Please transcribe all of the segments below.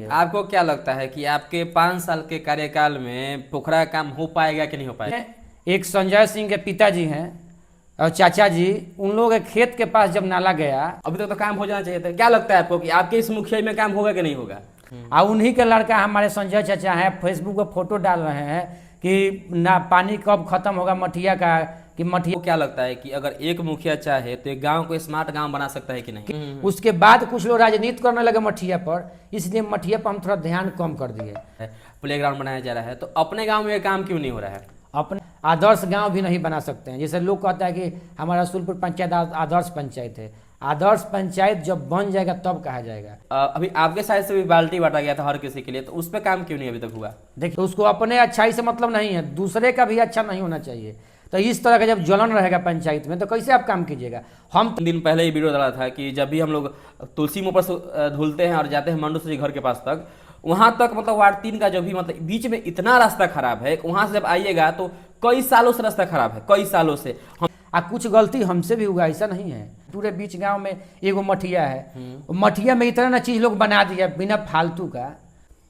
आपको क्या लगता है कि आपके 5 साल के कार्यकाल में पोखरा का काम हो पाएगा कि नहीं हो पाएगा? एक संजय सिंह के पिताजी हैं और चाचा जी, उन लोगों के खेत के पास जब नाला गया, अभी तक तो काम हो जाना चाहिए था। क्या लगता है आपको कि आपके इस मुखिया में काम होगा कि नहीं होगा? और उन्हीं के लड़का हमारे संजय चाचा हैं, फेसबुक पर फोटो डाल रहे हैं कि ना पानी कब खत्म होगा मठिया का, कि मठिया। आपको क्या लगता है कि अगर एक मुखिया चाहे तो एक गांव को स्मार्ट गांव बना सकता है कि नहीं? उसके बाद कुछ लोग राजनीति करने लगे मठिया पर, इसलिए मठिया पर हम थोड़ा ध्यान कम कर दिए। प्लेग्राउंड बनाया जा रहा है, तो अपने गांव में ये काम क्यों नहीं हो रहा है? अपने आदर्श गांव भी नहीं बना सकते हैं। जैसे लोग कहता है कि हमारा रसूलपुर पंचायत आदर्श पंचायत है। आदर्श पंचायत जब बन जाएगा तब कहा जाएगा। अभी आपके साइड से भी बाल्टी बांटा गया था हर किसी के लिए, तो उस पर काम क्यों नहीं अभी तक हुआ? देखिए, उसको अपने अच्छाई से मतलब नहीं है, दूसरे का भी अच्छा नहीं होना चाहिए। तो इस तरह का जब ज्वलन रहेगा पंचायत में तो कैसे आप काम कीजिएगा? हम 3 दिन पहले ही वीडियो डाला था कि जब भी हम लोग तुलसी मोड़ पर से धुलते हैं और जाते हैं मंडू जी घर के पास तक, वहां तक मतलब वार्ड 3 का जो भी मतलब बीच में इतना रास्ता खराब है, वहां से जब आइएगा तो कई सालों से रास्ता खराब है, कई सालों से। कुछ गलती हमसे भी हुआ, ऐसा नहीं है। पूरे बीच गांव में एगो मठिया है, मठिया में इतना ना चीज लोग बना दिया बिना फालतू का।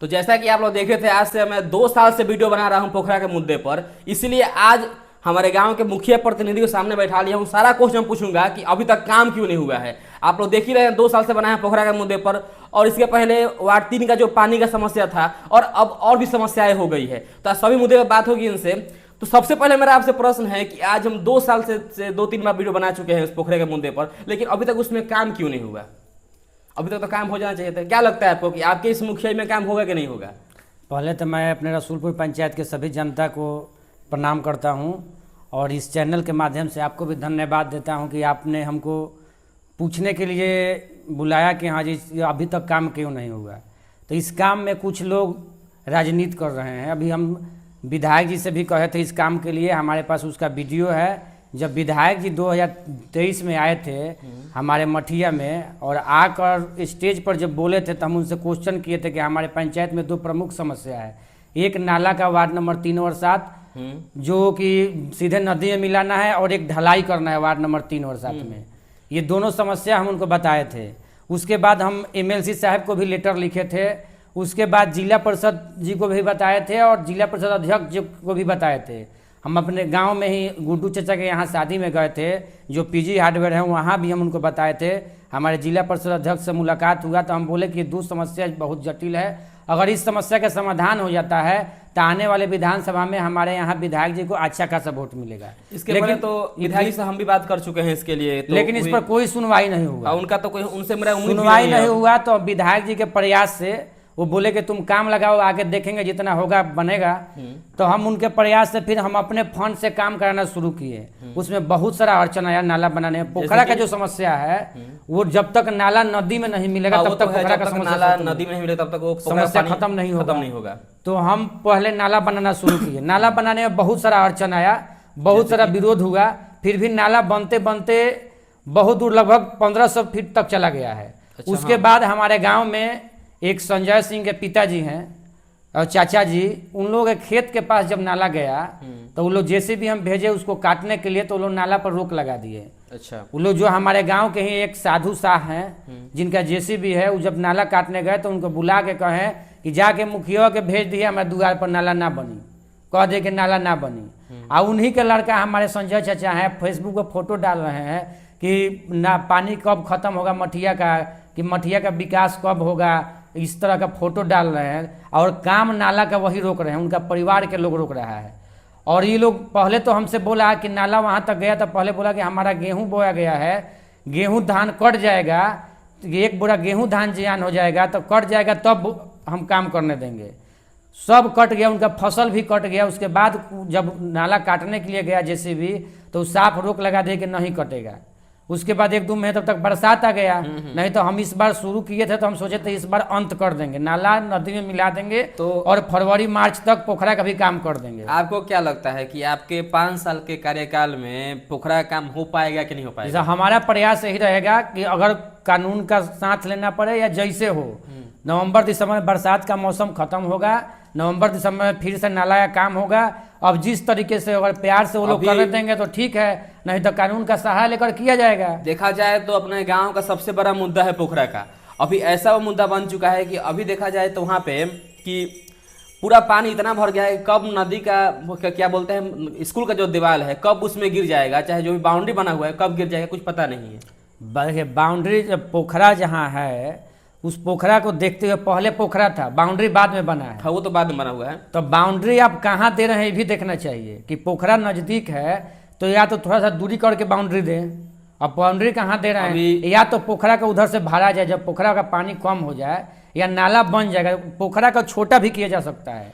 तो जैसा कि आप लोग देखे थे, आज से मैं 2 साल से वीडियो बना रहा हूं पोखरा के मुद्दे पर, इसलिए आज हमारे गांव के मुखिया प्रतिनिधि को सामने बैठा लिया हूं। सारा क्वेश्चन पूछूंगा कि अभी तक काम क्यों नहीं हुआ है। आप लोग देख ही रहे हैं, 2 साल से बनाया पोखरा के मुद्दे पर, और इसके पहले वार्ड 3 का जो पानी का समस्या था, और अब और भी समस्याएं हो गई है। तो आज सभी मुद्दे पर बात होगी इनसे। तो सबसे पहले मेरा आपसे प्रश्न है कि आज हम 2 साल से 2-3 बार वीडियो बना चुके हैं इस पोखरे के मुद्दे पर, लेकिन अभी तक उसमें काम क्यों नहीं हुआ? अभी तक तो काम हो जाना चाहिए था। क्या लगता है आपको कि आपके इस मुखिया में काम होगा कि नहीं होगा? पहले तो मैं अपने रसूलपुर पंचायत के सभी जनता को प्रणाम करता हूं, और इस चैनल के माध्यम से आपको भी धन्यवाद देता हूं कि आपने हमको पूछने के लिए बुलाया कि हाँ जी अभी तक काम क्यों नहीं हुआ। तो इस काम में कुछ लोग राजनीति कर रहे हैं। अभी हम विधायक जी से भी कहे थे इस काम के लिए, हमारे पास उसका वीडियो है। जब विधायक जी 2023 में आए थे हमारे मठिया में, और आकर स्टेज पर जब बोले थे तो हम उनसे क्वेश्चन किए थे कि हमारे पंचायत में 2 प्रमुख समस्या है। एक नाला का वार्ड नंबर 3 और 7 जो कि सीधे नदी में मिलाना है, और एक ढलाई करना है वार्ड नंबर 3 और 7 में। ये दोनों समस्या हम उनको बताए थे। उसके बाद हम एमएलसी साहब को भी लेटर लिखे थे। उसके बाद जिला परिषद जी को भी बताए थे, और जिला परिषद अध्यक्ष जी को भी बताए थे। हम अपने गांव में ही गुड्डू चाचा के यहाँ शादी में गए थे, जो पीजी हार्डवेयर है, वहाँ भी हम उनको बताए थे। हमारे जिला परिषद अध्यक्ष से मुलाकात हुआ तो हम बोले कि 2 समस्या बहुत जटिल है, अगर इस समस्या का समाधान हो जाता है तो आने वाले विधानसभा में हमारे यहाँ विधायक जी को अच्छा खासा वोट मिलेगा। इसके लेकिन तो विधायक से हम भी बात कर चुके हैं इसके लिए, तो लेकिन इस पर कोई सुनवाई नहीं हुआ। उनका तो कोई उनसे मेरा उम्मीद सुनवाई नहीं हुआ। तो विधायक जी के प्रयास से वो बोले कि तुम काम लगाओ, आगे देखेंगे जितना होगा बनेगा। तो हम उनके प्रयास से फिर हम अपने फंड से काम कराना शुरू किए। उसमें बहुत सारा अड़चन आया नाला बनाने में। पोखरा का जो समस्या है वो जब तक नाला नदी में नहीं मिलेगा तब तक पोखरा का समस्या नदी में नहीं मिलेगा तब तक वो समस्या खत्म नहीं होगा। तो हम पहले नाला बनाना शुरू किए। नाला बनाने में बहुत सारा अड़चन आया, बहुत सारा विरोध हुआ। फिर भी नाला बनते बनते बहुत दूर, लगभग 1500 फीट तक चला गया है। उसके बाद हमारे गाँव में एक संजय सिंह के पिताजी हैं और चाचा जी, उन लोगों के खेत के पास जब नाला गया तो वो लोग जेसीबी हम भेजे उसको काटने के लिए, तो वो लोग नाला पर रोक लगा दिए। अच्छा। वो लोग जो हमारे गांव के ही एक साधु शाह हैं जिनका जेसीबी है, वो जब नाला काटने गए तो उनको बुला के कहे कि जाके मुखिया के भेज दिए हमारे द्वार पर नाला ना बनी, कह दे कि नाला ना बनी। और उन्हीं के लड़का हमारे संजय चाचा हैं, फेसबुक पर फोटो डाल रहे हैं कि ना पानी कब खत्म होगा मठिया का, कि मठिया का विकास कब होगा, इस तरह का फोटो डाल रहे हैं। और काम नाला का वही रोक रहे हैं, उनका परिवार के लोग रोक रहा है। और ये लोग पहले तो हमसे बोला कि नाला वहाँ तक गया, तो पहले बोला कि हमारा गेहूं बोया गया है, गेहूं धान कट जाएगा, 1 बोरा गेहूं धान जियान हो जाएगा, तो कट जाएगा तब हम काम करने देंगे। सब कट गया, उनका फसल भी कट गया। उसके बाद जब नाला काटने के लिए गया जेसीबी तो साफ रोक लगा दे कि नहीं कटेगा। उसके बाद 1-2 महीने तब तक बरसात आ गया। नहीं तो हम इस बार शुरू किए थे तो हम सोचे थे इस बार अंत कर देंगे, नाला नदी में मिला देंगे तो, और फरवरी-मार्च तक पोखरा का भी काम कर देंगे। आपको क्या लगता है कि आपके 5 साल के कार्यकाल में पोखरा का काम हो पाएगा कि नहीं हो पाएगा? हमारा प्रयास यही रहेगा कि अगर कानून का साथ लेना पड़े या जैसे हो, नवंबर-दिसंबर में बरसात का मौसम खत्म होगा, नवंबर-दिसंबर में फिर से नाला का काम होगा। अब जिस तरीके से अगर प्यार से वो लोग कर देंगे तो ठीक है, नहीं तो कानून का सहारा लेकर किया जाएगा। देखा जाए तो अपने गांव का सबसे बड़ा मुद्दा है पोखरा का, अभी ऐसा वो मुद्दा बन चुका है कि अभी देखा जाए तो वहाँ पे कि पूरा पानी इतना भर गया है, कब नदी का क्या बोलते हैं, स्कूल का जो दीवार है कब उसमें गिर जाएगा, चाहे जो भी बाउंड्री बना हुआ है कब गिर जाएगा, कुछ पता नहीं है। बाउंड्री पोखरा जहाँ है उस पोखरा को देखते हुए, पहले पोखरा था, बाउंड्री बाद में बना है। हाँ वो तो बाद में बना हुआ है। तो बाउंड्री आप कहाँ दे रहे हैं ये भी देखना चाहिए कि पोखरा नज़दीक है तो या तो थोड़ा सा दूरी करके बाउंड्री दें। अब बाउंड्री कहाँ दे रहे हैं, या तो पोखरा का उधर से भरा जाए, जब पोखरा का पानी कम हो जाए या नाला बन जाएगा, पोखरा का छोटा भी किया जा सकता है।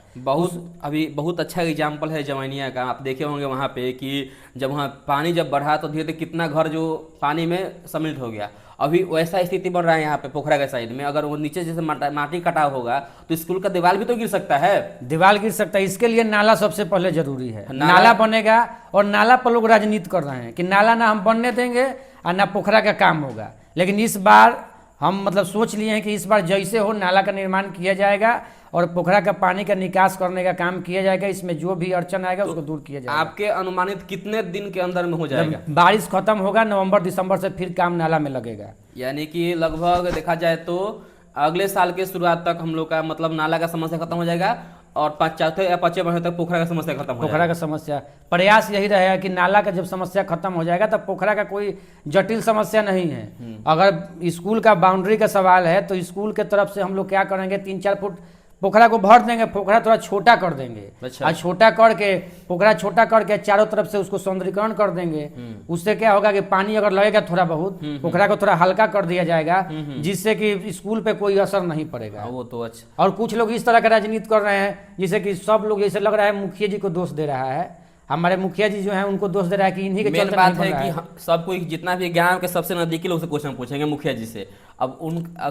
अभी बहुत अच्छा एग्जाम्पल है जमैनिया का, आप देखे होंगे वहाँ पे कि जब वहाँ पानी जब बढ़ा तो धीरे धीरे कितना घर जो पानी में सम्मिलित हो गया। अभी वैसा स्थिति बन रहा है यहाँ पे पोखरा के साइड में, अगर वो नीचे जैसे माटी कटाव होगा तो स्कूल का दीवार भी तो गिर सकता है। दीवार गिर सकता है, इसके लिए नाला सबसे पहले जरूरी है। नाला बनेगा, और नाला पर लोग राजनीति कर रहे हैं कि नाला ना हम बनने देंगे और ना पोखरा का काम होगा। लेकिन इस बार हम मतलब सोच लिए हैं कि इस बार जैसे हो नाला का निर्माण किया जाएगा और पोखरा का पानी का निकास करने का काम किया जाएगा। इसमें जो भी अड़चन आएगा उसको दूर किया जाएगा। आपके अनुमानित कितने दिन के अंदर में हो जाएगा? बारिश खत्म होगा नवंबर दिसंबर से फिर काम नाला में लगेगा। यानी कि लगभग देखा जाए तो अगले साल के शुरुआत तक हम लोग का मतलब नाला का समस्या खत्म हो जाएगा और चौथे या पांचवें महीने तक पोखरा का समस्या खत्म हो जाएगा। पोखरा का समस्या प्रयास यही रहेगा कि नाला का जब समस्या खत्म हो जाएगा तब पोखरा का कोई जटिल समस्या नहीं है। अगर स्कूल का बाउंड्री का सवाल है तो स्कूल के तरफ से हम लोग क्या करेंगे, 3-4 फुट पोखरा को भर देंगे, पोखरा थोड़ा छोटा कर देंगे। अच्छा। और छोटा करके पोखरा छोटा करके चारों तरफ से उसको सौंदर्यीकरण कर देंगे। उससे क्या होगा कि पानी अगर लगेगा थोड़ा बहुत, पोखरा को थोड़ा हल्का कर दिया जाएगा, जिससे कि स्कूल पे कोई असर नहीं पड़ेगा। वो तो अच्छा। और कुछ लोग इस तरह का राजनीति कर रहे हैं जिसे कि सब लोग जैसे लग रहा है मुखिया जी को दोष दे रहा है, हमारे मुखिया जी जो है उनको दोष दे रहा है कि इन्हीं के मेन चलते बात नहीं है बन रहा कि सब कोई जितना भी गांव के सबसे नजदीकी लोग से क्वेश्चन पूछेंगे मुखिया जी से। अब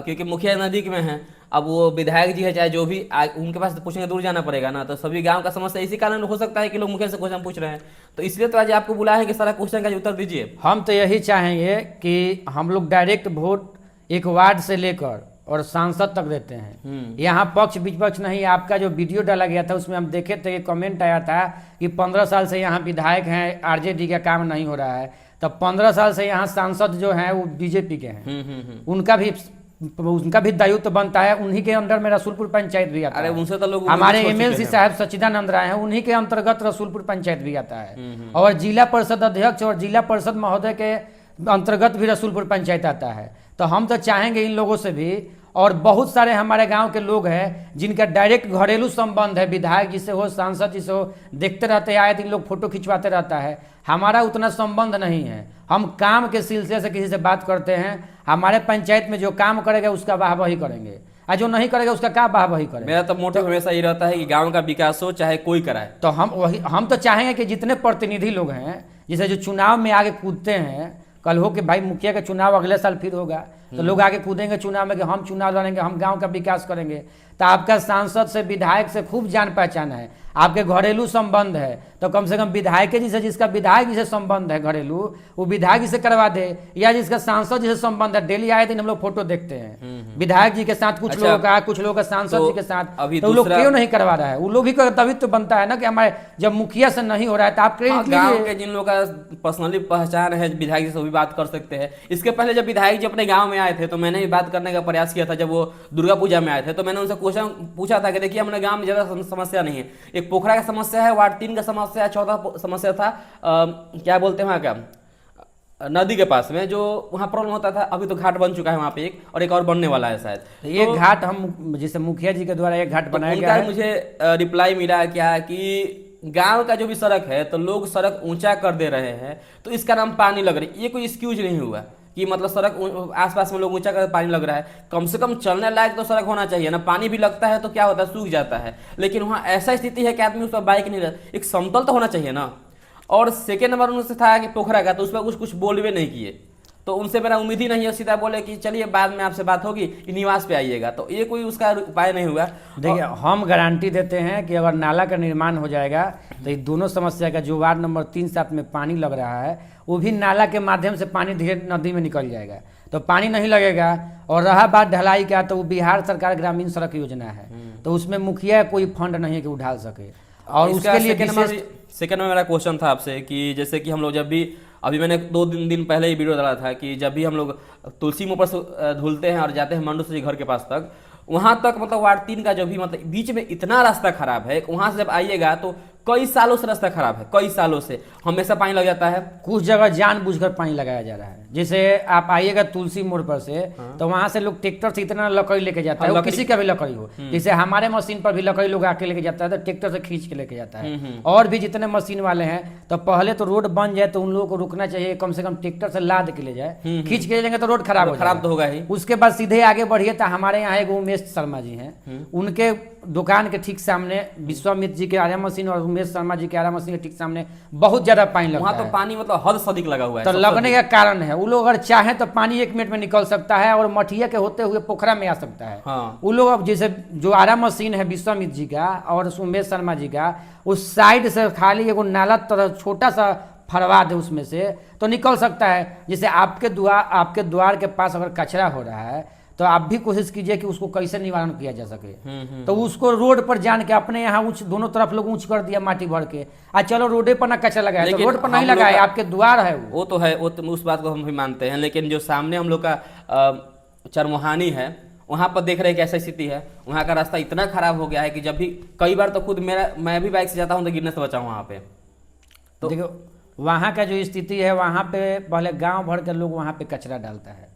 क्योंकि मुखिया नजदीक में है, अब वो विधायक जी है चाहे जो भी उनके पास तो पूछेंगे, दूर जाना पड़ेगा ना। तो सभी गांव का समस्या इसी कारण हो सकता है कि लोग मुखिया से क्वेश्चन पूछ रहे हैं। तो इसलिए तो आज आपको बुलाया है कि सारा क्वेश्चन का उत्तर दीजिए। हम तो यही चाहेंगे कि हम लोग डायरेक्ट वोट एक वार्ड से लेकर और सांसद तक देते हैं। यहाँ पक्ष विपक्ष नहीं। आपका जो वीडियो डाला गया था उसमें हम देखे थे, कमेंट आया था कि 15 साल से यहाँ विधायक हैं, आरजेडी का काम नहीं हो रहा है। तब 15 साल से यहाँ सांसद जो हैं वो बीजेपी के हैं। उनका भी दायित्व तो बनता है। उन्हीं के अंदर में रसूलपुर पंचायत भी आता है। उनसे तो लोग हमारे एमएलसी साहब सच्चिदानंद राय हैं, उन्हीं के अंतर्गत रसूलपुर पंचायत भी आता है। और जिला परिषद अध्यक्ष और जिला परिषद महोदय के अंतर्गत भी रसूलपुर पंचायत आता है। तो हम तो चाहेंगे इन लोगों से भी, और बहुत सारे हमारे गांव के लोग हैं जिनका डायरेक्ट घरेलू संबंध है, विधायक जी से हो, सांसद जी से हो, देखते रहते हैं, आए दिन लोग फोटो खिंचवाते रहता है। हमारा उतना संबंध नहीं है। हम काम के सिलसिले से किसी से बात करते हैं। हमारे पंचायत में जो काम करेगा उसका वाहवाही करेंगे, और जो नहीं करेगा उसका क्या वाहवाही करेंगे। मेरा तो मोटिव हमेशा ये रहता है कि गांव का विकास हो चाहे कोई कराए। तो हम तो चाहेंगे कि जितने प्रतिनिधि लोग हैं, जैसे जो चुनाव में आगे कूदते हैं, कल हो कि भाई मुखिया का चुनाव अगले साल फिर होगा तो लोग आगे कूदेंगे चुनाव में कि हम चुनाव लड़ेंगे, हम गांव का विकास करेंगे। तो आपका सांसद से विधायक से खूब जान पहचान है, आपके घरेलू संबंध है, तो कम से कम विधायक जी से, जिसका विधायक जी से संबंध है घरेलू, वो विधायक जी से करवा दे। या जिसका सांसद जी से संबंध है, डेली आए दिन हम लोग फोटो देखते हैं विधायक जी के साथ, कुछ लोगों का, कुछ लोगों का सांसद जी के साथ। तो लोग क्यों नहीं करवा रहा है? वो लोग ही का तभी तो बनता है ना कि हमारे जब मुखिया से नहीं हो रहा है तो आप क्रेडिट गांव के जिन लोगों का पर्सनली पहचान है विधायक जी से भी बात कर सकते हैं। इसके पहले जब विधायक जी अपने गाँव में आए थे तो मैंने भी बात करने का प्रयास किया था। जब वो दुर्गा पूजा में आए थे तो मैंने उनसे क्वेश्चन पूछा था कि देखिए हमारे गांव में ज़्यादा समस्या नहीं है, एक पोखरा का समस्या है, वार्ड 3 का समस्या है, चौथा समस्या था क्या बोलते हैं वहाँ का, नदी के पास में जो वहाँ प्रॉब्लम होता था। अभी तो घाट बन चुका है वहाँ पे एक, और एक और बनने वाला है शायद। ये घाट हम जैसे मुखिया जी के द्वारा एक घाट बनाया गया है। मुझे रिप्लाई मिला क्या कि गांव का जो भी सड़क है तो लोग सड़क ऊंचा कर दे रहे हैं तो इसका नाम पानी लग रही है। ये कोई एक्सक्यूज नहीं हुआ कि मतलब सड़क आसपास में लोग ऊंचा कर पानी लग रहा है। कम से कम चलने लायक तो सड़क होना चाहिए ना। पानी भी लगता है तो क्या होता है, सूख जाता है। लेकिन वहाँ ऐसा स्थिति है कि आदमी उस पर बाइक नहीं रहता, एक समतल तो होना चाहिए ना। और सेकेंड नंबर उनसे था कि पोखरा का, तो उस पर कुछ बोल भी नहीं किए। तो उनसे मेरा उम्मीद ही नहीं है, सीधा बोले कि चलिए बाद में आपसे बात होगी, निवास पे आइएगा। तो ये कोई उसका उपाय नहीं हुआ। देखिए हम गारंटी देते हैं कि अगर नाला का निर्माण हो जाएगा तो ये दोनों समस्या का, जो वार्ड नंबर 3-7 में पानी लग रहा है वो भी नाला के माध्यम से पानी धीरे नदी में निकल जाएगा, तो पानी नहीं लगेगा। और रहा बात ढलाई का, तो वो बिहार सरकार ग्रामीण सड़क योजना है, तो उसमें मुखिया कोई फंड नहीं है कि उठा सके। और उसके लिए सेकंड में मेरा क्वेश्चन था आपसे कि जैसे कि हम लोग जब भी अभी मैंने 2 दिन पहले ही वीडियो डाला था कि जब भी हम लोग तुलसी मोड़ पर से धुलते हैं और जाते हैं मंडू जी घर के पास तक, वहां तक मतलब वार्ड 3 का जो भी मतलब बीच में इतना रास्ता खराब है, वहां से जब आइएगा तो कई सालों से रास्ता खराब है, कई सालों से हमेशा पानी लग जाता है। कुछ जगह जानबूझकर पानी लगाया जा रहा है। जैसे आप आइएगा तुलसी मोड़ पर से, तो वहां से लोग ट्रैक्टर से इतना लकड़ी लेके जाता है, वो किसी का भी लकड़ी हो, जैसे हमारे मशीन पर भी लकड़ी लोग आके लेके जाता है तो ट्रैक्टर से खींच के लेके जाता है। और भी जितने मशीन वाले हैं, तो पहले तो रोड बन जाए तो उन लोगों को रुकना चाहिए, कम से कम ट्रैक्टर से लाद के ले जाए, खींच के ले जाएंगे तो रोड खराब तो होगा ही। उसके बाद सीधे आगे बढ़िए तो हमारे यहाँ एक उमेश शर्मा जी हैं, उनके दुकान के ठीक सामने विश्वामित्र जी के आरा मशीन और उमेश शर्मा जी के आरा मशीन के ठीक सामने बहुत ज्यादा पानी लगता है। वहाँ तो पानी मतलब हद से अधिक लगा हुआ है। तो लगने का कारण है, वो लोग अगर चाहें तो पानी 1 मिनट में निकल सकता है और मठिया के होते हुए पोखरा में आ सकता है। हाँ। वो लोग अब जैसे जो आरा मशीन है विश्वामित्र जी का और उमेश शर्मा जी का, उस साइड से खाली एगो नाला तरह छोटा सा फरवा दे उसमें से तो निकल सकता है। जैसे आपके द्वार के पास अगर कचरा हो रहा है तो आप भी कोशिश कीजिए कि उसको कैसे निवारण किया जा सके। तो उसको रोड पर जान के अपने यहाँ ऊंच, दोनों तरफ लोग ऊंच कर दिया माटी भर के, चलो रोडे पर ना कचरा लगाए, तो रोड पर नहीं लगाए, आपके द्वार है वो तो है, वो तो उस बात को हम भी मानते हैं। लेकिन जो सामने हम लोग का चरमोहानी है, वहाँ पर देख रहे हैं कैसा स्थिति है। वहाँ का रास्ता इतना खराब हो गया है कि जब भी कई बार तो खुद मैं भी बाइक से जाता हूँ तो गिरने से बचा हूँ वहाँ पे। तो देखो वहाँ का जो स्थिति है, वहाँ पे पहले गांव भर के लोग वहाँ पे कचरा डालता है।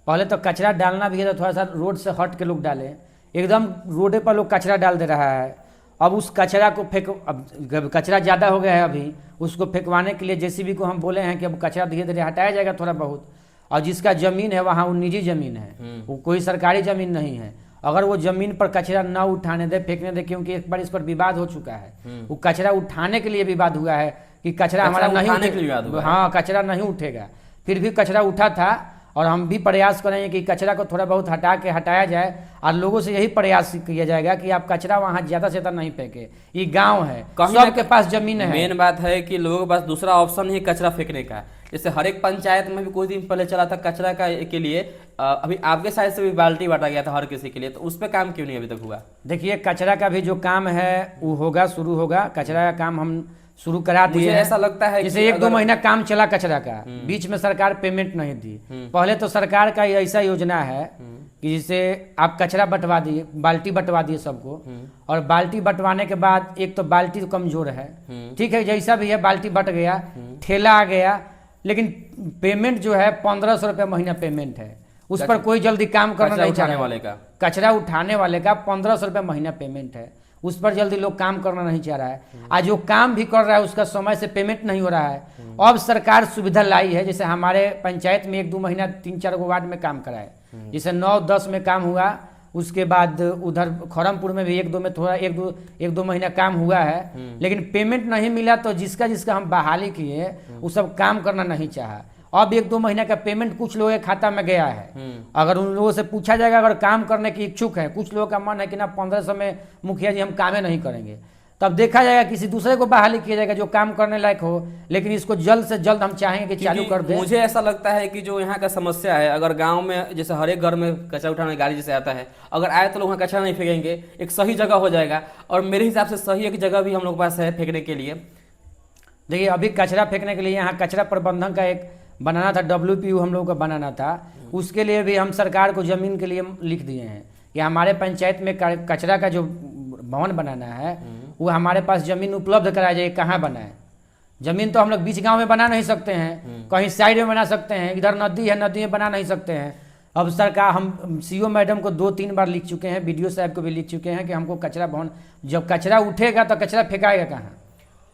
पहले तो कचरा डालना भी है तो थोड़ा सा रोड से हट के लोग डालें, एकदम रोडे पर लोग कचरा डाल दे रहा है। अब उस कचरा को अब कचरा ज़्यादा हो गया है, अभी उसको फेंकवाने के लिए जेसीबी को हम बोले हैं कि अब कचरा धीरे धीरे हटाया जाएगा थोड़ा बहुत। और जिसका ज़मीन है वहाँ वो निजी ज़मीन है, वो कोई सरकारी ज़मीन नहीं है। अगर वो ज़मीन पर कचरा ना उठाने दे, फेंकने दे, क्योंकि एक बार इस पर विवाद हो चुका है, वो कचरा उठाने के लिए विवाद हुआ है कि कचरा हमारा नहीं उठेगा। हाँ, कचरा नहीं उठेगा, फिर भी कचरा उठा था। और हम भी प्रयास करेंगे कि कचरा को थोड़ा बहुत हटाया जाए, और लोगों से यही प्रयास किया जाएगा कि आप कचरा वहाँ ज़्यादा से ज़्यादा नहीं फेंके। ये गांव है, सबके पास जमीन है। मेन बात है कि लोगों के पास दूसरा ऑप्शन नहीं है कचरा फेंकने का। जैसे हर एक पंचायत में भी कुछ दिन पहले चला था कचरा का के लिए, अभी आपके साइड से भी बाल्टी बांटा गया था हर किसी के लिए, तो उस पर काम क्यों नहीं अभी तक हुआ? देखिए कचरा का भी जो काम है वो होगा, शुरू होगा। कचरा का काम हम शुरू करा दिए। मुझे ऐसा लगता है जैसे 1-2 महीना काम चला कचरा का, बीच में सरकार पेमेंट नहीं दी। पहले तो सरकार का ऐसा योजना है कि जैसे आप कचरा बंटवा दिए, बाल्टी बंटवा दिए सबको, और बाल्टी बंटवाने के बाद एक तो बाल्टी तो कमजोर है, ठीक है, जैसा भी है बाल्टी बंट गया, ठेला आ गया, लेकिन पेमेंट जो है 1500 रुपये महीना पेमेंट है। उस पर कोई जल्दी काम करना नहीं चाहने वाले का, कचरा उठाने वाले का 1500 रुपये महीना पेमेंट है। उस पर जल्दी लोग काम करना नहीं चाह रहा है। आज जो काम भी कर रहा है उसका समय से पेमेंट नहीं हो रहा है। अब सरकार सुविधा लाई है, जैसे हमारे पंचायत में 1-2 महीना 3-4 गो वार्ड में काम कराए, जैसे 9-10 में काम हुआ, उसके बाद उधर खरमपुर में भी 1-2 में थोड़ा 1-2 महीना काम हुआ है, लेकिन पेमेंट नहीं मिला। तो जिसका हम बहाली किए वो सब काम करना नहीं चाहा। अब 1-2 महीने का पेमेंट कुछ लोगों के खाता में गया है। अगर उन लोगों से पूछा जाएगा, अगर काम करने की इच्छुक है, कुछ लोगों का मन है कि ना 1500 में मुखिया जी हम कामें नहीं करेंगे, तब देखा जाएगा किसी दूसरे को बहाली किया जाएगा जो काम करने लायक हो। लेकिन इसको जल्द से जल्द हम चाहेंगे कि चालू कर दें। मुझे ऐसा लगता है कि जो यहाँ का समस्या है, अगर गांव में जैसे हर एक घर में कचरा उठाने गाड़ी जैसे आता है, अगर आए तो लोग वहाँ कचरा नहीं फेंकेंगे, एक सही जगह हो जाएगा। और मेरे हिसाब से सही एक जगह भी हम लोग के पास है फेंकने के लिए। देखिए अभी कचरा फेंकने के लिए यहाँ कचरा प्रबंधन का एक बनाना था, WPU हम लोग का बनाना था। उसके लिए भी हम सरकार को ज़मीन के लिए लिख दिए हैं कि हमारे पंचायत में कचरा का जो भवन बनाना है वो हमारे पास ज़मीन उपलब्ध कराया जाए। कहाँ बनाए? ज़मीन तो हम लोग बीच गांव में बना नहीं सकते हैं, कहीं साइड में बना सकते हैं, इधर नदी है, नदी में बना नहीं सकते हैं। अब सरकार, हम CO मैडम को 2-3 बार लिख चुके हैं, BDO साहब को भी लिख चुके हैं कि हमको कचरा भवन, जब कचरा उठेगा तो कचरा फेंकाएगा कहाँ?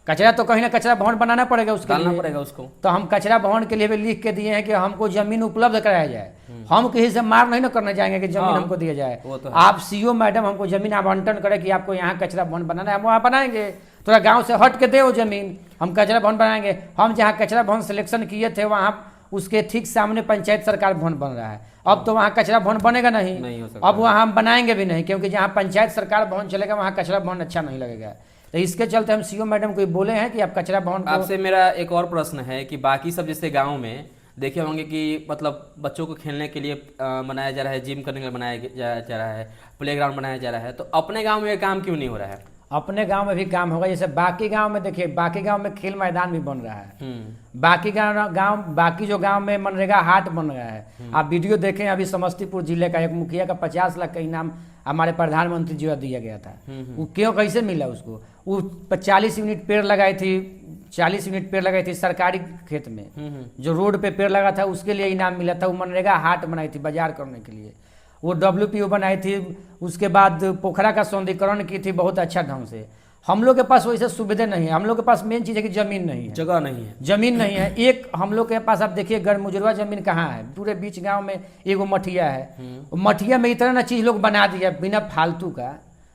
कचरा तो कहीं ना कचरा भवन बनाना पड़ेगा, उसके लिए पड़ेगा उसको। तो हम कचरा भवन के लिए भी लिख के दिए हैं कि हमको जमीन उपलब्ध कराया जाए। हम किसी से मार नहीं ना करने जाएंगे कि जमीन हमको दिया जाए। तो आप CO मैडम हमको जमीन आवंटन करें कि आपको यहाँ कचरा भवन बनाना है, हम वहाँ बनाएंगे। थोड़ा गांव से हट के दे वो जमीन, हम कचरा भवन बनाएंगे। हम जहाँ कचरा भवन सिलेक्शन किए थे वहाँ उसके ठीक सामने पंचायत सरकार भवन बन रहा है। अब तो वहाँ कचरा भवन बनेगा नहीं हो सकता। अब वहाँ हम बनाएंगे भी नहीं, क्योंकि जहाँ पंचायत सरकार भवन चलेगा वहाँ कचरा भवन अच्छा नहीं लगेगा। तो इसके चलते हम CO मैडम को बोले हैं कि आप कचरा भवन। आपसे मेरा एक और प्रश्न है कि बाकी सब जैसे गांव में देखे होंगे कि मतलब बच्चों को खेलने के लिए बनाया जा रहा है, जिम करने के लिए बनाया जा रहा है, प्लेग्राउंड बनाया जा रहा है, तो अपने गांव में ये काम क्यों नहीं हो रहा है? अपने गांव में भी काम होगा। जैसे बाकी गांव में देखिए, बाकी गांव में खेल मैदान भी बन रहा है, बाकी जो गांव में मनरेगा हाट बन रहा है। आप वीडियो देखें, अभी समस्तीपुर जिले का एक मुखिया का 50 लाख का इनाम हमारे प्रधानमंत्री जी को दिया गया था। वो क्यों, कैसे मिला उसको? वो 40 यूनिट पेड़ लगाई थी, 40 यूनिट पेड़ लगाई थी सरकारी खेत में। जो रोड पे पेड़ लगा था उसके लिए इनाम मिला था। वो मनरेगा हाट बनाई थी बाजार करने के लिए। वो WPO बनाई थी। उसके बाद पोखरा का सौंदर्यीकरण की थी बहुत अच्छा ढंग से। हम लोग के पास वैसे सुविधा नहीं है। हम लोग के पास मेन चीज़ है कि ज़मीन नहीं है, जगह नहीं है, ज़मीन नहीं है। एक हम लोग के पास आप देखिए गरमुजरवा ज़मीन कहाँ है? पूरे बीच गांव में एगो मठिया है। मठिया में इतना ना चीज़ लोग बना दिया बिना फालतू का।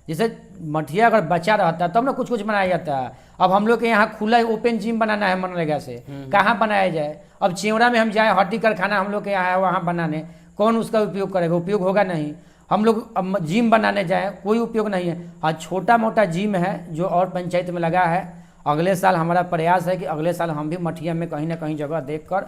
जैसे मठिया अगर बचा रहता तब ना कुछ कुछ बनाया जाता है। अब हम लोग के यहाँ खुला ओपन जिम बनाना है मनरेगा से, कहाँ बनाया जाए? अब चेवड़ा में हम जाए, हड्डी कारखाना हम लोग के यहाँ है, वहाँ बनाने कौन उसका उपयोग करेगा? उपयोग होगा नहीं। हम लोग जिम बनाने जाएं, कोई उपयोग नहीं है। और छोटा मोटा जिम है जो और पंचायत में लगा है। अगले साल हमारा प्रयास है कि अगले साल हम भी मठिया में कहीं ना कहीं जगह देखकर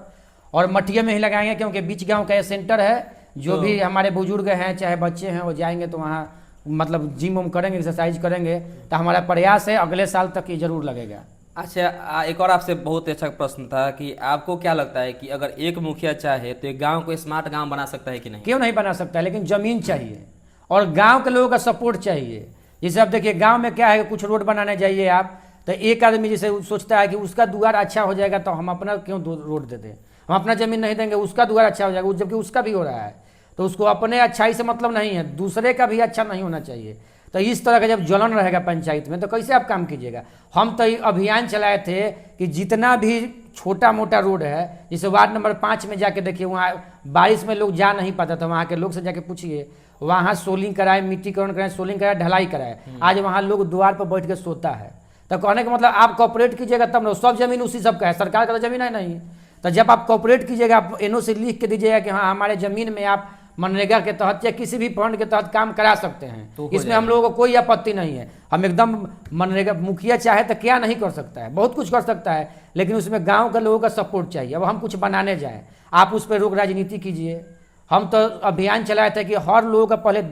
और मठिया में ही लगाएंगे, क्योंकि बीच गांव का सेंटर है। जो भी हमारे बुजुर्ग हैं चाहे बच्चे हैं वो जाएंगे तो वहाँ मतलब जिम उम करेंगे, एक्सरसाइज करेंगे। तो हमारा प्रयास है अगले साल तक ये जरूर लगेगा। अच्छा, एक और आपसे बहुत अच्छा प्रश्न था कि आपको क्या लगता है कि अगर एक मुखिया चाहे तो एक गांव को स्मार्ट गांव बना सकता है कि नहीं? क्यों नहीं बना सकता, लेकिन जमीन चाहिए और गांव के लोगों का सपोर्ट चाहिए। जैसे अब देखिए गांव में क्या है, कुछ रोड बनाने जाइए आप तो एक आदमी जैसे सोचता है कि उसका दुआर अच्छा हो जाएगा तो हम अपना क्यों रोड दे दें, हम अपना जमीन नहीं देंगे, उसका दुआर अच्छा हो जाएगा, जबकि उसका भी हो रहा है। तो उसको अपने अच्छाई से मतलब नहीं है, दूसरे का भी अच्छा नहीं होना चाहिए। तो इस तरह का जब जलन रहेगा पंचायत में तो कैसे आप काम कीजिएगा? हम तो अभियान चलाए थे कि जितना भी छोटा मोटा रोड है, जैसे वार्ड नंबर 5 में जाके देखिए, वहाँ बारिश में लोग जा नहीं पाता था, वहाँ के लोग से जाके पूछिए, वहाँ सोलिंग कराए, मिट्टीकरण कराए, सोलिंग कराए, ढलाई कराए। आज वहाँ लोग द्वार पर बैठ के सोता है। तो कहने का मतलब आप कॉपरेट कीजिएगा तब ना, सब जमीन उसी सब का है, सरकार का तो जमीन है नहीं। तो जब आप कॉपरेट कीजिएगा, आप NOC लिख के दीजिएगा कि हाँ हमारे ज़मीन में आप मनरेगा के तहत या किसी भी फंड के तहत काम करा सकते हैं, तो इसमें हम लोगों को कोई आपत्ति नहीं है। हम एकदम मनरेगा, मुखिया चाहे तो क्या नहीं कर सकता है, बहुत कुछ कर सकता है, लेकिन उसमें गांव के लोगों का सपोर्ट चाहिए। अब हम कुछ बनाने जाएं, आप उस पर रोक राजनीति कीजिए। हम तो अभियान चलाए थे कि हर लोगों का पहले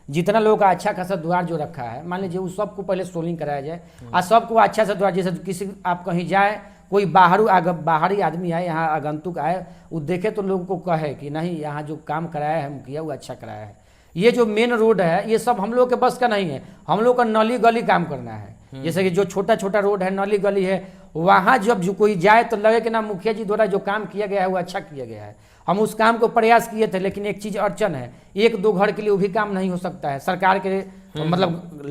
जितना लोगों का अच्छा खासा द्वार जो रखा है, मान लीजिए उस सबको पहले सोलिंग कराया जाए और सबको अच्छा सा द्वार। जैसे किसी आप कहीं जाए, कोई बाहरी आदमी आए, यहाँ आगंतुक आए, वो देखे तो लोगों को कहे कि नहीं यहाँ जो काम कराया है मुखिया वो अच्छा कराया है। ये जो मेन रोड है ये सब हम लोग के बस का नहीं है। हम लोग का नली गली काम करना है। जैसे कि जो छोटा छोटा रोड है, नली गली है, वहाँ जब जो कोई जाए तो लगे कि ना मुखिया जी द्वारा जो काम किया गया है वो अच्छा किया गया है। हम उस काम को प्रयास किए थे, लेकिन एक चीज़ अड़चन है, 1-2 घर के लिए वो भी काम नहीं हो सकता है। सरकार के मतलब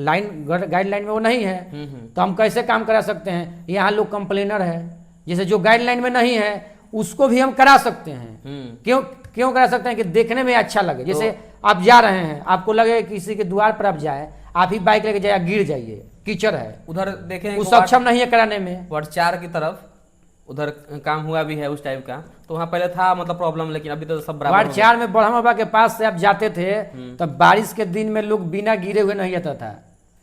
गाइडलाइन में वो नहीं है, तो हम कैसे काम करा सकते हैं? यहाँ लोग कंप्लेनर है, जैसे जो गाइडलाइन में नहीं है उसको भी हम करा सकते हैं। क्यों करा सकते हैं? कि देखने में अच्छा लगे। जैसे आप जा रहे हैं, आपको लगे किसी के द्वार पर आप जाए, आप ही बाइक लेके जाए, गिर जाइए, कीचड़ है, उधर देखें वो सक्षम नहीं है कराने में। वार्ड 4 की तरफ उधर काम हुआ भी है उस टाइप का, तो वहाँ पहले था मतलब प्रॉब्लम, लेकिन अभी तो सब बराबर। वार्ड 4 में ब्रह्म बाबा के पास से आप जाते थे तब बारिश के दिन में लोग बिना गिरे हुए नहीं आता था।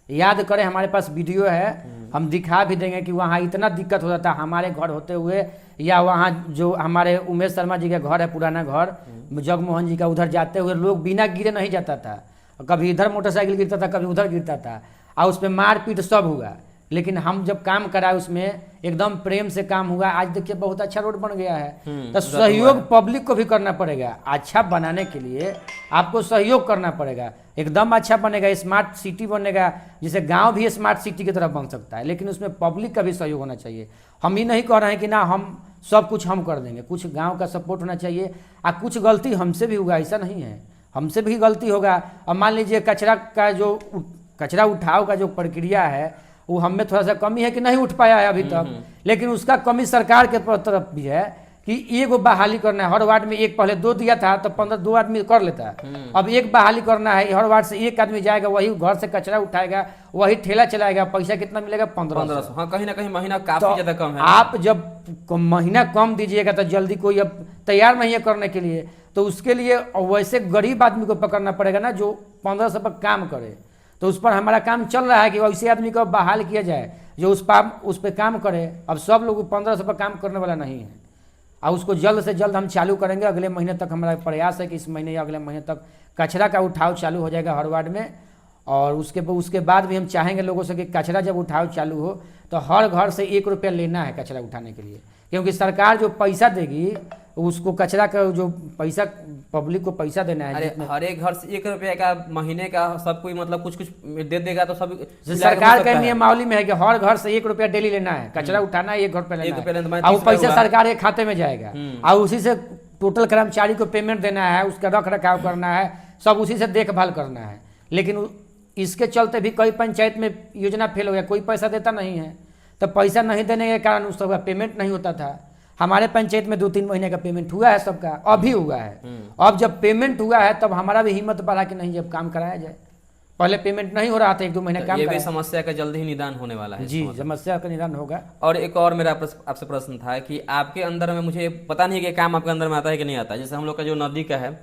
याद करें, हमारे पास वीडियो है, हम दिखा भी देंगे कि वहाँ इतना दिक्कत होता था हमारे घर होते हुए, या वहाँ जो हमारे उमेश शर्मा जी का घर है, पुराना घर जगमोहन जी का, उधर जाते हुए लोग बिना गिरे नहीं जाता था। कभी इधर मोटरसाइकिल गिरता था, कभी उधर गिरता था, और उसमें मारपीट सब हुआ। लेकिन हम जब काम कराए उसमें एकदम प्रेम से काम हुआ। आज देखिए बहुत अच्छा रोड बन गया है। तो सहयोग पब्लिक को भी करना पड़ेगा। अच्छा बनाने के लिए आपको सहयोग करना पड़ेगा, एकदम अच्छा बनेगा, स्मार्ट सिटी बनेगा। जैसे गांव भी स्मार्ट सिटी की तरफ बन सकता है, लेकिन उसमें पब्लिक का भी सहयोग होना चाहिए। हम ये नहीं कह रहे हैं कि ना हम सब कुछ हम कर देंगे, कुछ गाँव का सपोर्ट होना चाहिए। और कुछ गलती हमसे भी होगा, ऐसा नहीं है, हमसे भी गलती होगा। अब मान लीजिए कचरा उठाव का जो प्रक्रिया है वो हमें थोड़ा सा कमी है कि नहीं उठ पाया है अभी तक, लेकिन उसका कमी सरकार के तरफ भी है कि एक बहाली करना है। हर वार्ड में एक, पहले 2 दिया था तो 15-2 आदमी कर लेता है, अब 1 बहाली करना है। हर वार्ड से 1 आदमी जाएगा, वही घर से कचरा उठाएगा, वही ठेला चलाएगा। पैसा कितना मिलेगा? 1500। हाँ, कहीं ना कहीं महीना काफी ज्यादा कम है। आप जब महीना कम दीजिएगा तो जल्दी कोई अब तैयार नहीं है करने के लिए, तो उसके लिए वैसे गरीब आदमी को पकड़ना पड़ेगा ना जो 1500 पर काम करे। तो उस पर हमारा काम चल रहा है कि वैसे आदमी को बहाल किया जाए जो उस पर काम करे। अब सब लोग 1500 पर काम करने वाला नहीं है, और उसको जल्द से जल्द हम चालू करेंगे। अगले महीने तक हमारा प्रयास है कि इस महीने या अगले महीने तक कचरा का उठाव चालू हो जाएगा हर वार्ड में। और उसके बाद भी हम चाहेंगे लोगों से कि कचरा जब उठाओ चालू हो तो हर घर से 1 रुपया लेना है कचरा उठाने के लिए, क्योंकि सरकार जो पैसा देगी उसको कचरा का जो पैसा पब्लिक को पैसा देना है। अरे हर एक घर से 1 रुपया का महीने का सब कोई मतलब कुछ कुछ दे देगा तो सब सरकार का नियमावली में है कि हर घर से 1 रुपया डेली लेना है, कचरा उठाना है 1 घर पे लेना है, और वो पैसा सरकार के खाते में जाएगा और उसी से टोटल कर्मचारी को पेमेंट देना है, उसका रख रखाव करना है, सब उसी से देखभाल करना है। लेकिन इसके चलते भी कई पंचायत में योजना फेल हो गया, कोई पैसा देता नहीं है, तो पैसा नहीं देने के कारण उस सबका पेमेंट नहीं होता था। हमारे पंचायत में 2-3 महीने का पेमेंट हुआ है सबका, अभी हुआ है। अब जब पेमेंट हुआ है तब हमारा भी हिम्मत बढ़ा कि नहीं जब काम कराया जाए, पहले पेमेंट नहीं हो रहा था 1-2 महीने काम। ये भी समस्या का जल्दी ही निदान होने वाला है। जी, समस्या का निदान होगा। और एक और मेरा आपसे प्रश्न था कि आपके अंदर में, मुझे पता नहीं कि काम आपके अंदर में आता है कि नहीं आता, जैसे हम लोग का जो नदी का है,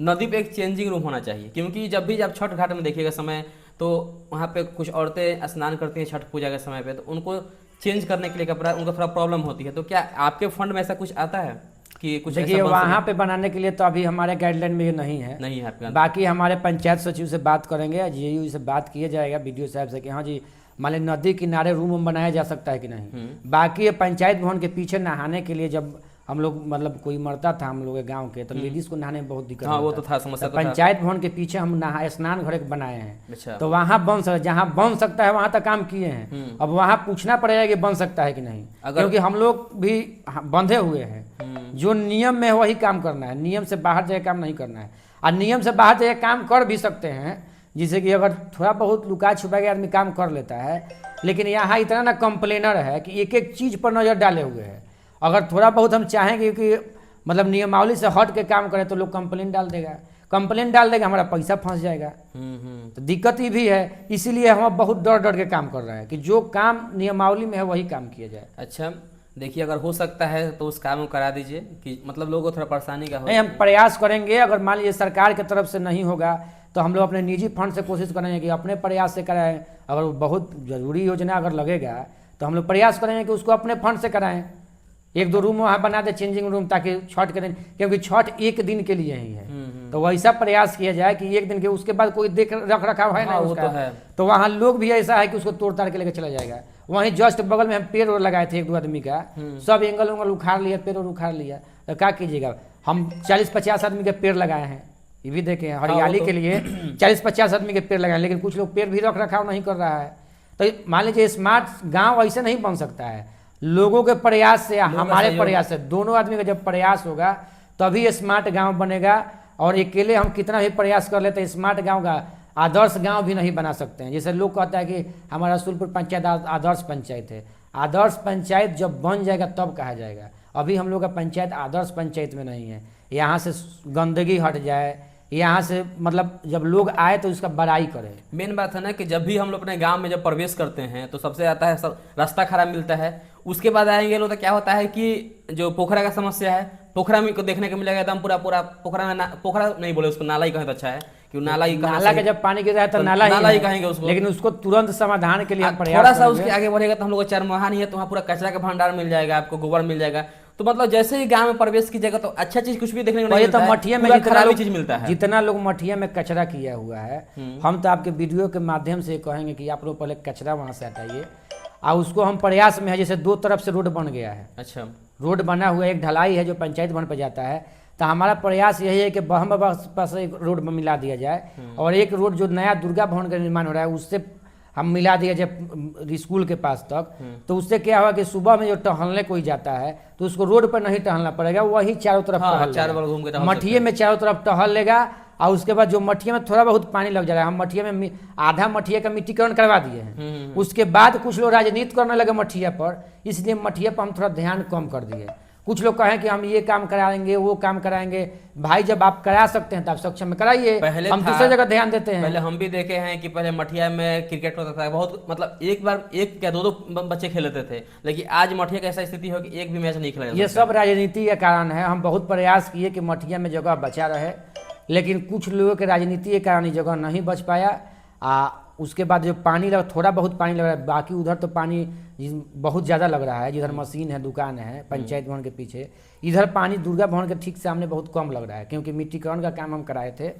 नदी पे एक चेंजिंग रूम होना चाहिए, क्योंकि जब भी आप छठ घाट में देखिएगा समय तो वहाँ पे कुछ औरतें स्नान करती हैं छठ पूजा के समय पे, तो उनको चेंज करने के लिए कपड़ा उनको थोड़ा प्रॉब्लम होती है। तो क्या आपके फंड में ऐसा कुछ आता है कि कुछ? देखिए वहाँ पे बनाने के लिए तो अभी हमारे गाइडलाइन में ये नहीं है आपके। बाकी हमारे पंचायत सचिव से बात करेंगे, जीयू से बात किया जाएगा, बीडीओ साहब से कि हाँ जी मान ली नदी किनारे रूम बनाया जा सकता है कि नहीं। बाकी ये पंचायत भवन के पीछे नहाने के लिए जब हम लोग मतलब कोई मरता था हम लोग के गांव के, तो लेडीज को नहाने में बहुत दिक्कत हाँ, वो तो था समस्या। पंचायत भवन के पीछे हम स्नान घर बनाए हैं। अच्छा। तो वहाँ बन सकता, जहाँ बन सकता है वहाँ तक काम किए हैं। अब वहाँ पूछना पड़ेगा कि बन सकता है कि नहीं, क्योंकि हम लोग भी बंधे हुए हैं। जो नियम में है वही काम करना है, नियम से बाहर जाके काम नहीं करना है। और नियम से बाहर जाके काम कर भी सकते हैं, जिससे कि अगर थोड़ा बहुत लुका छुपा के आदमी काम कर लेता है। लेकिन यहाँ इतना ना कंप्लेनर है कि एक एक चीज़ पर नज़र डाले हुए हैं। अगर थोड़ा बहुत हम चाहेंगे कि मतलब नियमावली से हट के काम करें तो लोग कंप्लेन डाल देगा, हमारा पैसा फंस जाएगा। तो दिक्कत ही भी है, इसीलिए हम बहुत डर के काम कर रहे हैं कि जो काम नियमावली में है वही काम किया जाए। अच्छा, देखिए अगर हो सकता है तो उस काम को करा दीजिए कि मतलब लोगों को थोड़ा परेशानी का हो। नहीं, हम प्रयास करेंगे। अगर मान लीजिए सरकार की तरफ से नहीं होगा तो हम लोग अपने निजी फंड से कोशिश करेंगे कि अपने प्रयास से कराएं। अगर बहुत ज़रूरी योजना अगर लगेगा तो हम लोग प्रयास करेंगे कि उसको अपने फंड से कराएं। 1-2 रूम वहाँ बना दे चेंजिंग रूम, ताकि छठ के दिन, क्योंकि छठ 1 दिन के लिए ही है, तो वैसा प्रयास किया जाए कि 1 दिन के उसके बाद कोई देख रख रखाव है ना उसका, तो वहाँ लोग भी ऐसा है कि उसको तोड़ ताड़ के लेकर चला जाएगा। वहीं जस्ट बगल में हम पेड़ और लगाए थे 1-2 आदमी का, सब एंगल उंगल उखाड़ लिया, पेड़ और उखाड़ लिया, तो क्या कीजिएगा। हम 40-50 आदमी के पेड़ लगाए हैं, ये भी देखें हरियाली के लिए 40-50 आदमी के पेड़ लगाए, लेकिन कुछ लोग पेड़ भी रख रखाव नहीं कर रहा है। तो मान लीजिए स्मार्ट गाँव ऐसे नहीं बन सकता है, लोगों के प्रयास से, हमारे प्रयास से, दोनों आदमी का जब प्रयास होगा तभी ये स्मार्ट गांव बनेगा। और अकेले हम कितना भी प्रयास कर लेते हैं, स्मार्ट गांव का आदर्श गांव भी नहीं बना सकते हैं। जैसे लोग कहता है कि हमारा रसूलपुर पंचायत आदर्श पंचायत है, आदर्श पंचायत जब बन जाएगा तब कहा जाएगा। अभी हम लोग का पंचायत आदर्श पंचायत में नहीं है। यहाँ से गंदगी हट जाए, यहाँ से मतलब जब लोग आए तो उसका बड़ाई करें। मेन बात है ना कि जब भी हम लोग अपने गांव में जब प्रवेश करते हैं तो सबसे आता है सब रास्ता खराब मिलता है, उसके बाद आएंगे लोग तो क्या होता है कि जो पोखरा का समस्या है, पोखरा में को देखने को मिलेगा एकदम पूरा पोखरा में, पोखरा नहीं बोले उसको, नाला ही कहें तो अच्छा है कि नाला का जब पानी गिर जाए तो नाला ही कहेंगे उसको। लेकिन उसको तुरंत समाधान के लिए हम प्रयास थोड़ा सा उसके आगे बढ़ेगा तो हम लोग चरमोहा नहीं है तो वहाँ पूरा कचरा का भंडार मिल जाएगा, आपको गोबर मिल जाएगा। तो मतलब जैसे ही गांव में प्रवेश कीजिएगा तो अच्छा चीज कुछ भी देखने को नहीं मिलता है, मठिया में जितना लोग मठिया में कचरा किया हुआ है, हम तो आपके वीडियो के माध्यम से कहेंगे कि आप लोग पहले कचरा वहां से हटाइए। और उसको हम प्रयास में है, जैसे 2 तरफ से रोड बन गया है। अच्छा, रोड बना हुआ, एक ढलाई है जो पंचायत भवन पे जाता है, तो हमारा प्रयास यही है कि बहम पास एक रोड में मिला दिया जाए, और एक रोड जो नया दुर्गा भवन का निर्माण हो रहा है उससे हम मिला दिया जाए स्कूल के पास तक। तो उससे क्या हुआ कि सुबह में जो टहलने कोई जाता है तो उसको रोड पर नहीं टहलना पड़ेगा, वही चारों तरफ मठिए में चारों तरफ टहल लेगा। और उसके बाद जो मठिया में थोड़ा बहुत पानी लग जाएगा, हम मठिया में आधा मठिया का मिट्टीकरण करवा दिए हैं। उसके बाद कुछ लोग राजनीति करने लगे मठिया पर, इसलिए मठिया पर हम थोड़ा ध्यान कम कर दिए। कुछ लोग कहें कि हम ये काम कराएंगे वो काम कराएंगे, भाई जब आप करा सकते हैं तो आप सक्षम में कराइए, हम दूसरी जगह ध्यान देते हैं। पहले हम भी देखे हैं कि पहले मठिया में क्रिकेट होता था, बहुत मतलब एक बार 1 या 2 बच्चे खेलते थे, लेकिन आज मठिया की ऐसा स्थिति हो कि एक भी मैच नहीं खेला। ये सब राजनीति के कारण है। हम बहुत प्रयास किए कि मठिया में जगह बचा रहे, लेकिन कुछ लोगों के राजनीति के कारण ये जगह नहीं बच पाया। उसके बाद जो पानी लगा, थोड़ा बहुत पानी लग रहा है, बाकी उधर तो पानी बहुत ज़्यादा लग रहा है, जिधर मशीन है, दुकान है पंचायत भवन के पीछे, इधर पानी दुर्गा भवन के ठीक सामने बहुत कम लग रहा है, क्योंकि मिट्टीकरण का काम हम कराए थे।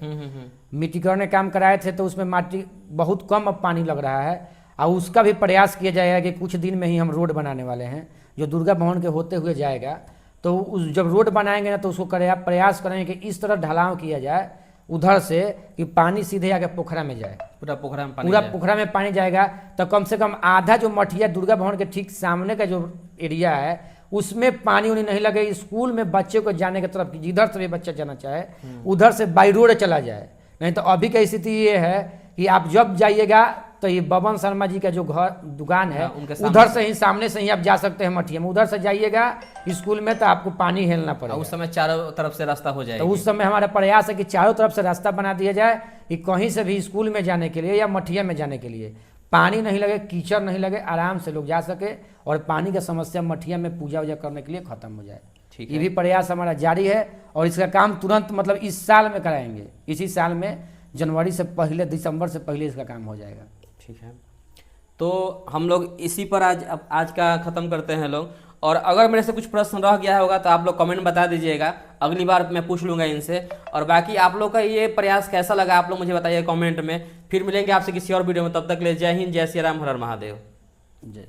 मिट्टीकरण का काम कराए थे तो उसमें माटी बहुत कम अब पानी लग रहा है, और उसका भी प्रयास किया जाएगा कि कुछ दिन में ही हम रोड बनाने वाले हैं जो दुर्गा भवन के होते हुए जाएगा। तो उस जब रोड बनाएंगे ना तो उसको प्रयास करेंगे कि इस तरह ढलाव किया जाए उधर से कि पानी सीधे आके पोखरा में जाए, पूरा पोखरा में पूरा पोखरा में पानी जाएगा। तो कम से कम आधा जो मठिया दुर्गा भवन के ठीक सामने का जो एरिया है उसमें पानी उन्हें नहीं लगे, स्कूल में बच्चे को जाने की तरफ जिधर से भी बच्चा जाना चाहे उधर से बाई रोड चला जाए। नहीं तो अभी की स्थिति ये है कि आप जब जाइएगा तो ये बबन शर्मा जी का जो घर दुकान है उधर से ही सामने से ही आप जा सकते हैं मठिया में, उधर से जाइएगा स्कूल में तो आपको पानी हेलना पड़ेगा। उस समय चारों तरफ से रास्ता हो जाएगा। तो उस समय हमारा प्रयास है कि चारों तरफ से रास्ता बना दिया जाए कि कहीं से भी स्कूल में जाने के लिए या मठिया में जाने के लिए पानी नहीं लगे, कीचड़ नहीं लगे, आराम से लोग जा सके और पानी का समस्या मठिया में पूजा वूजा करने के लिए खत्म हो जाए। ये भी प्रयास हमारा जारी है और इसका काम तुरंत मतलब इस साल में कराएंगे, इसी साल में जनवरी से पहले, दिसंबर से पहले इसका काम हो जाएगा। ठीक है, तो हम लोग इसी पर आज का ख़त्म करते हैं लोग। और अगर मेरे से कुछ प्रश्न रह गया होगा तो आप लोग कमेंट बता दीजिएगा, अगली बार मैं पूछ लूँगा इनसे। और बाकी आप लोग का ये प्रयास कैसा लगा आप लोग मुझे बताइए कमेंट में। फिर मिलेंगे आपसे किसी और वीडियो में, तब तक ले जय हिंद, जय श्री राम, हर हर महादेव। जय